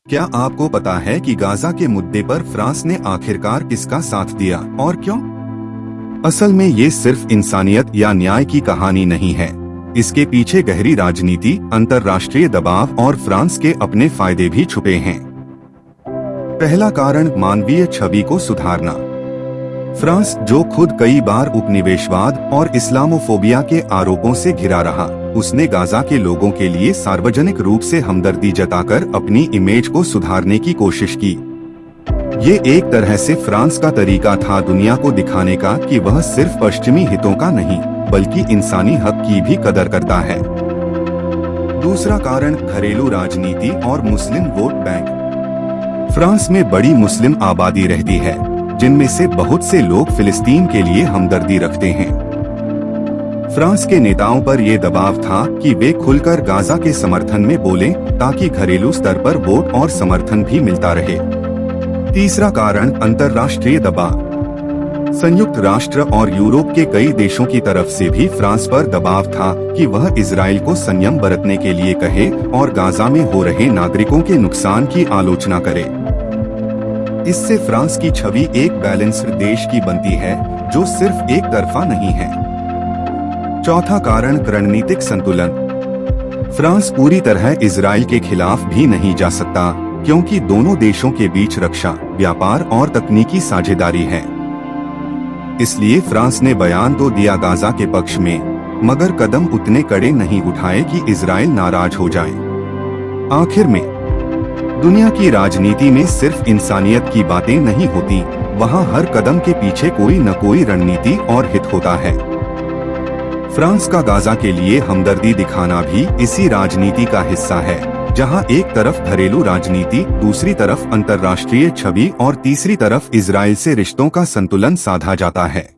क्या आपको पता है कि गाजा के मुद्दे पर फ्रांस ने आखिरकार किसका साथ दिया और क्यों? असल में ये सिर्फ इंसानियत या न्याय की कहानी नहीं है। इसके पीछे गहरी राजनीति, अंतर्राष्ट्रीय दबाव और फ्रांस के अपने फायदे भी छुपे हैं। पहला कारण मानवीय छवि को सुधारना। फ्रांस, जो खुद कई बार उपनिवेशवाद और इस्लामोफोबिया के आरोपों से घिरा रहा, उसने गाजा के लोगों के लिए सार्वजनिक रूप से हमदर्दी जताकर अपनी इमेज को सुधारने की कोशिश की। ये एक तरह से फ्रांस का तरीका था दुनिया को दिखाने का कि वह सिर्फ पश्चिमी हितों का नहीं, बल्कि इंसानी हक की भी कदर करता है। दूसरा कारण घरेलू राजनीति और मुस्लिम वोट बैंक। फ्रांस में बड़ी मुस्लिम आबादी रहती है, जिनमें से बहुत से लोग फिलिस्तीन के लिए हमदर्दी रखते हैं। फ्रांस के नेताओं पर यह दबाव था कि वे खुलकर गाजा के समर्थन में बोलें, ताकि घरेलू स्तर पर वोट और समर्थन भी मिलता रहे। तीसरा कारण अंतर्राष्ट्रीय दबाव। संयुक्त राष्ट्र और यूरोप के कई देशों की तरफ से भी फ्रांस पर दबाव था कि वह इजराइल को संयम बरतने के लिए कहे और गाजा में हो रहे नागरिकों के नुकसान की आलोचना करे। इससे फ्रांस की छवि एक बैलेंस्ड देश की बनती है, जो सिर्फ एक तरफा नहीं है। चौथा कारण रणनीतिक संतुलन। फ्रांस पूरी तरह इजराइल के खिलाफ भी नहीं जा सकता, क्योंकि दोनों देशों के बीच रक्षा, व्यापार और तकनीकी साझेदारी है। इसलिए फ्रांस ने बयान तो दिया गाजा के पक्ष में, मगर कदम उतने कड़े नहीं उठाए कि इजराइल नाराज हो जाए। आखिर में दुनिया की राजनीति में सिर्फ इंसानियत की बातें नहीं होती, वहाँ हर कदम के पीछे कोई न कोई रणनीति और हित होता है। फ्रांस का गाजा के लिए हमदर्दी दिखाना भी इसी राजनीति का हिस्सा है, जहां एक तरफ घरेलू राजनीति, दूसरी तरफ अंतर्राष्ट्रीय छवि और तीसरी तरफ इजराइल से रिश्तों का संतुलन साधा जाता है।